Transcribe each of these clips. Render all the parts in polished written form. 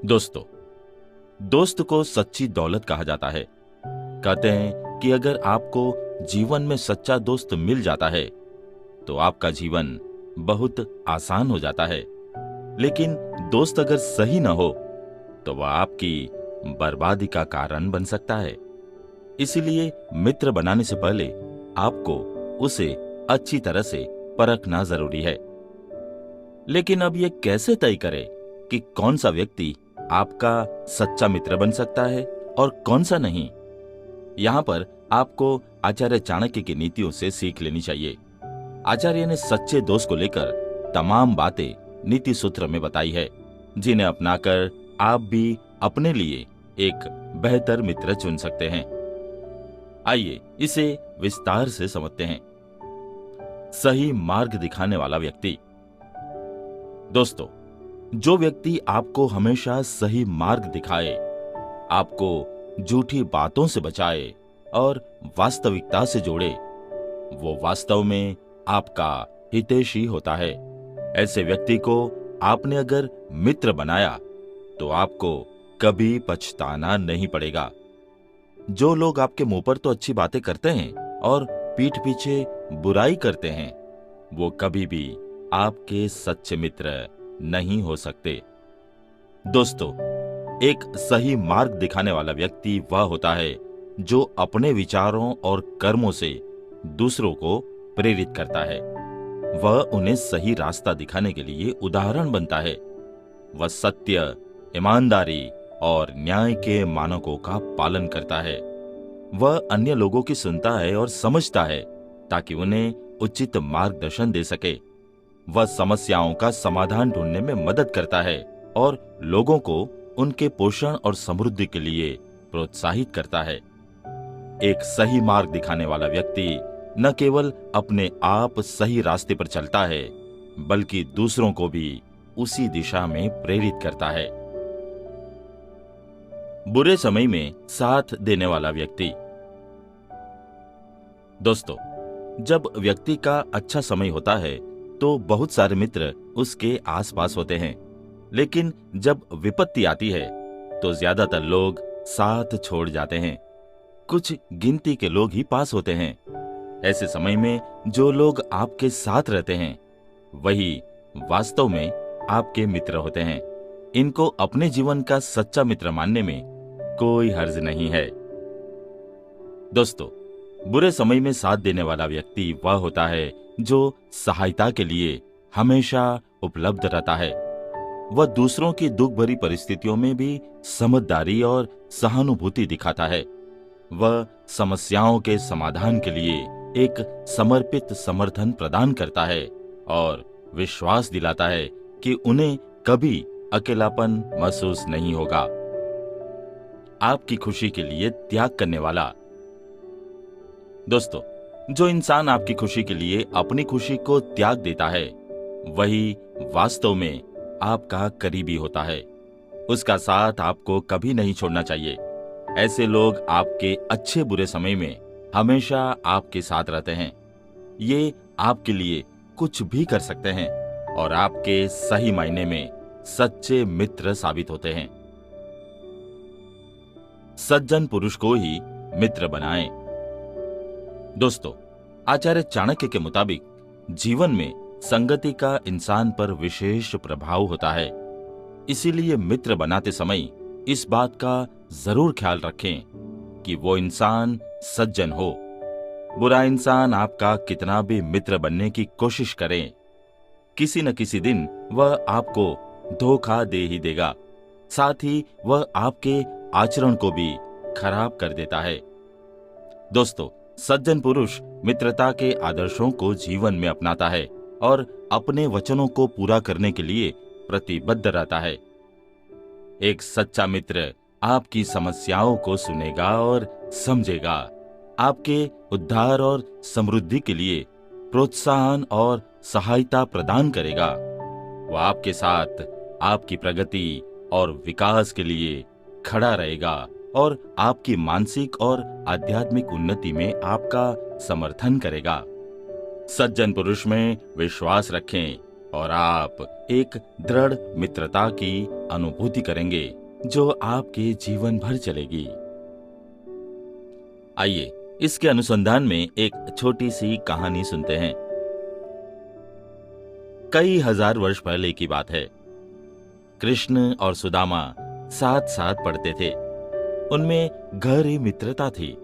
दोस्तों, दोस्त को सच्ची दौलत कहा जाता है। कहते हैं कि अगर आपको जीवन में सच्चा दोस्त मिल जाता है तो आपका जीवन बहुत आसान हो जाता है। लेकिन दोस्त अगर सही न हो तो वह आपकी बर्बादी का कारण बन सकता है। इसीलिए मित्र बनाने से पहले आपको उसे अच्छी तरह से परखना जरूरी है। लेकिन अब यह कैसे तय करें कि कौन सा व्यक्ति आपका सच्चा मित्र बन सकता है और कौन सा नहीं? यहाँ पर आपको आचार्य चाणक्य की नीतियों से सीख लेनी चाहिए। आचार्य ने सच्चे दोस्त को लेकर तमाम बातें नीति सूत्र में बताई है, जिन्हें अपनाकर आप भी अपने लिए एक बेहतर मित्र चुन सकते हैं। आइए इसे विस्तार से समझते हैं। सही मार्ग दिखाने वाला व्यक्ति। दोस्तों, जो व्यक्ति आपको हमेशा सही मार्ग दिखाए, आपको झूठी बातों से बचाए और वास्तविकता से जोड़े, वो वास्तव में आपका हितैषी होता है। ऐसे व्यक्ति को आपने अगर मित्र बनाया तो आपको कभी पछताना नहीं पड़ेगा। जो लोग आपके मुंह पर तो अच्छी बातें करते हैं और पीठ पीछे बुराई करते हैं, वो कभी भी आपके सच्चे मित्र नहीं हो सकते। दोस्तों, एक सही मार्ग दिखाने वाला व्यक्ति वह होता है जो अपने विचारों और कर्मों से दूसरों को प्रेरित करता है। वह उन्हें सही रास्ता दिखाने के लिए उदाहरण बनता है। वह सत्य, ईमानदारी और न्याय के मानकों का पालन करता है। वह अन्य लोगों की सुनता है और समझता है ताकि उन्हें उचित मार्गदर्शन दे सके। वह समस्याओं का समाधान ढूंढने में मदद करता है और लोगों को उनके पोषण और समृद्धि के लिए प्रोत्साहित करता है। एक सही मार्ग दिखाने वाला व्यक्ति न केवल अपने आप सही रास्ते पर चलता है, बल्कि दूसरों को भी उसी दिशा में प्रेरित करता है। बुरे समय में साथ देने वाला व्यक्ति। दोस्तों, जब व्यक्ति का अच्छा समय होता है तो बहुत सारे मित्र उसके आसपास होते हैं, लेकिन जब विपत्ति आती है तो ज्यादातर लोग साथ छोड़ जाते हैं। कुछ गिनती के लोग ही पास होते हैं। ऐसे समय में जो लोग आपके साथ रहते हैं वही वास्तव में आपके मित्र होते हैं। इनको अपने जीवन का सच्चा मित्र मानने में कोई हर्ज नहीं है। दोस्तों, बुरे समय में साथ देने वाला व्यक्ति वह होता है जो सहायता के लिए हमेशा उपलब्ध रहता है। वह दूसरों की दुख भरी परिस्थितियों में भी समझदारी और सहानुभूति दिखाता है। वह समस्याओं के समाधान के लिए एक समर्पित समर्थन प्रदान करता है और विश्वास दिलाता है कि उन्हें कभी अकेलापन महसूस नहीं होगा। आपकी खुशी के लिए त्याग करने वाला। दोस्तों, जो इंसान आपकी खुशी के लिए अपनी खुशी को त्याग देता है वही वास्तव में आपका करीबी होता है। उसका साथ आपको कभी नहीं छोड़ना चाहिए। ऐसे लोग आपके अच्छे बुरे समय में हमेशा आपके साथ रहते हैं। ये आपके लिए कुछ भी कर सकते हैं और आपके सही मायने में सच्चे मित्र साबित होते हैं। सज्जन पुरुष को ही मित्र बनाएं। दोस्तों, आचार्य चाणक्य के मुताबिक जीवन में संगति का इंसान पर विशेष प्रभाव होता है। इसीलिए मित्र बनाते समय इस बात का जरूर ख्याल रखें कि वो इंसान सज्जन हो। बुरा इंसान आपका कितना भी मित्र बनने की कोशिश करे, किसी न किसी दिन वह आपको धोखा दे ही देगा। साथ ही वह आपके आचरण को भी खराब कर देता है। दोस्तों, सज्जन पुरुष मित्रता के आदर्शों को जीवन में अपनाता है और अपने वचनों को पूरा करने के लिए प्रतिबद्ध रहता है। एक सच्चा मित्र आपकी समस्याओं को सुनेगा और समझेगा, आपके उद्धार और समृद्धि के लिए प्रोत्साहन और सहायता प्रदान करेगा। वह आपके साथ आपकी प्रगति और विकास के लिए खड़ा रहेगा और आपकी मानसिक और आध्यात्मिक उन्नति में आपका समर्थन करेगा। सज्जन पुरुष में विश्वास रखें और आप एक दृढ़ मित्रता की अनुभूति करेंगे जो आपके जीवन भर चलेगी। आइए इसके अनुसंधान में एक छोटी सी कहानी सुनते हैं। कई हजार वर्ष पहले की बात है। कृष्ण और सुदामा साथ साथ पढ़ते थे। उनमें गहरी मित्रता थी।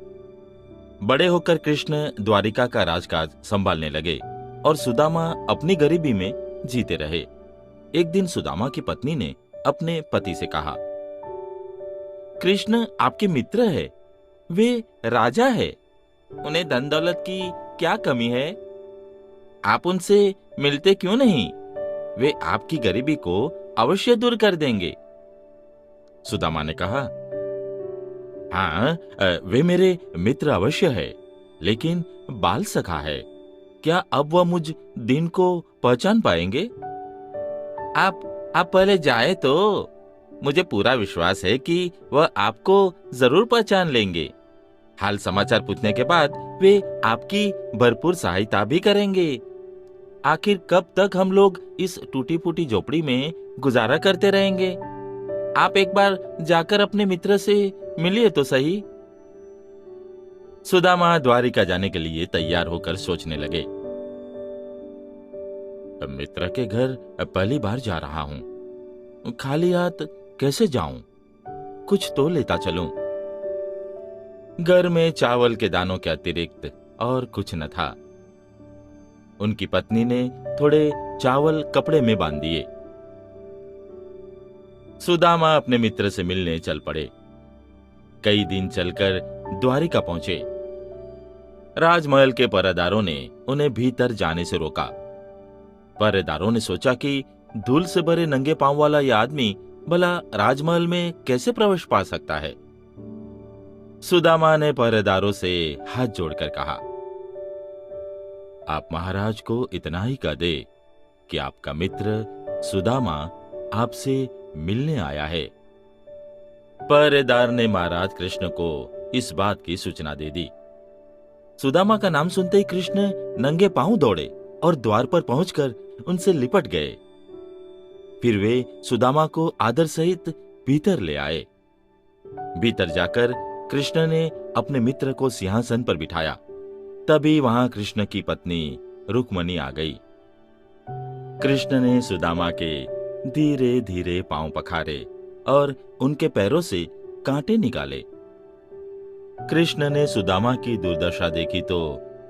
बड़े होकर कृष्ण द्वारिका का राजकाज संभालने लगे और सुदामा अपनी गरीबी में जीते रहे। एक दिन सुदामा की पत्नी ने अपने पति से कहा, कृष्ण आपके मित्र है, वे राजा है, उन्हें धन दौलत की क्या कमी है? आप उनसे मिलते क्यों नहीं? वे आपकी गरीबी को अवश्य दूर कर देंगे। सुदामा ने कहा, हाँ, वे मेरे मित्र अवश्य है, लेकिन बाल सखा है। क्या अब वह मुझ दिन को पहचान पाएंगे? आप पहले जाए तो। मुझे पूरा विश्वास है कि वह आपको जरूर पहचान लेंगे। हाल समाचार पूछने के बाद वे आपकी भरपूर सहायता भी करेंगे। आखिर कब तक हम लोग इस टूटी फूटी झोपड़ी में गुजारा करते रहेंगे? आप एक बार जाकर अपने मित्र से मिलिए तो सही। सुदामा द्वारिका जाने के लिए तैयार होकर सोचने लगे। मित्र के घर पहली बार जा रहा हूं, खाली हाथ कैसे जाऊं? कुछ तो लेता चलूं। घर में चावल के दानों के अतिरिक्त और कुछ न था। उनकी पत्नी ने थोड़े चावल कपड़े में बांध दिए। सुदामा अपने मित्र से मिलने चल पड़े। कई दिन चलकर द्वारिका पहुंचे। राजमहल के पहरेदारों ने उन्हें भीतर जाने से रोका। पहरेदारों ने सोचा कि धूल से भरे नंगे पांव वाला यह आदमी भला राजमहल में कैसे प्रवेश पा सकता है। सुदामा ने पहरेदारों से हाथ जोड़कर कहा, आप महाराज को इतना ही कह दे कि आपका मित्र सुदामा आपसे मिलने आया है। पहरेदार ने महाराज कृष्ण को इस बात की सूचना दे दी। सुदामा का नाम सुनते ही कृष्ण नंगे पांव दौड़े और द्वार पर पहुंचकर उनसे लिपट गए। फिर वे सुदामा को आदर सहित भीतर ले आए। भीतर जाकर कृष्ण ने अपने मित्र को सिंहासन पर बिठाया। तभी वहां कृष्ण की पत्नी रुक्मणी आ गई। कृष्ण ने सुदामा के धीरे धीरे पांव पखारे और उनके पैरों से कांटे निकाले। कृष्ण ने सुदामा की दुर्दशा देखी तो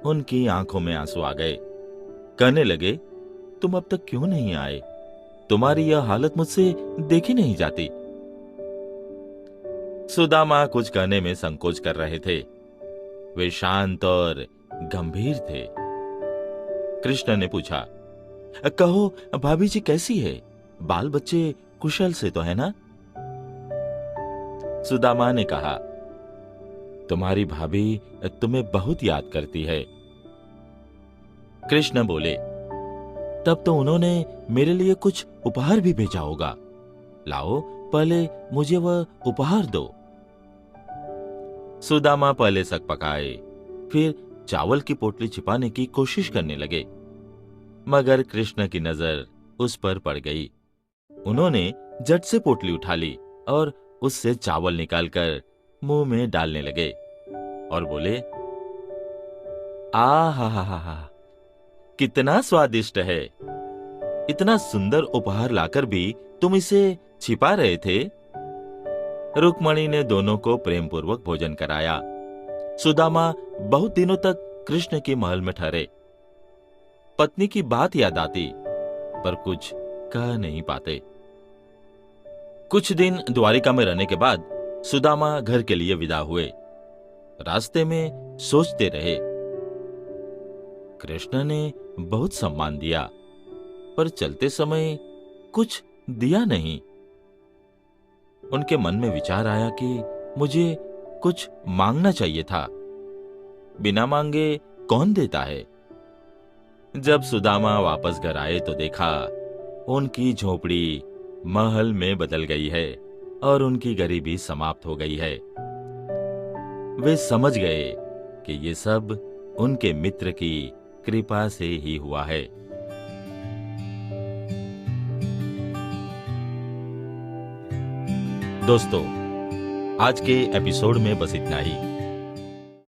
उनकी आंखों में आंसू आ गए। कहने लगे, तुम अब तक क्यों नहीं आए? तुम्हारी यह हालत मुझसे देखी नहीं जाती। सुदामा कुछ कहने में संकोच कर रहे थे। वे शांत और गंभीर थे। कृष्ण ने पूछा, कहो भाभी जी कैसी है? बाल बच्चे कुशल से तो है ना? सुदामा ने कहा, तुम्हारी भाभी तुम्हें बहुत याद करती है। कृष्ण बोले, तब तो उन्होंने मेरे लिए कुछ उपहार भी भेजा होगा। लाओ पहले मुझे वह उपहार दो। सुदामा पहले सक पकाए, फिर चावल की पोटली छिपाने की कोशिश करने लगे, मगर कृष्ण की नजर उस पर पड़ गई। उन्होंने झट से पोटली उठा ली और उससे चावल निकालकर मुंह में डालने लगे और बोले, आ हा हा हा, कितना स्वादिष्ट है। इतना सुंदर उपहार लाकर भी तुम इसे छिपा रहे थे। रुक्मणी ने दोनों को प्रेम पूर्वक भोजन कराया। सुदामा बहुत दिनों तक कृष्ण के महल में ठहरे। पत्नी की बात याद आती पर कुछ कह नहीं पाते। कुछ दिन द्वारिका में रहने के बाद सुदामा घर के लिए विदा हुए। रास्ते में सोचते रहे, कृष्ण ने बहुत सम्मान दिया पर चलते समय कुछ दिया नहीं। उनके मन में विचार आया कि मुझे कुछ मांगना चाहिए था। बिना मांगे कौन देता है? जब सुदामा वापस घर आए तो देखा उनकी झोपड़ी महल में बदल गई है और उनकी गरीबी समाप्त हो गई है। वे समझ गए कि ये सब उनके मित्र की कृपा से ही हुआ है। दोस्तों, आज के एपिसोड में बस इतना ही।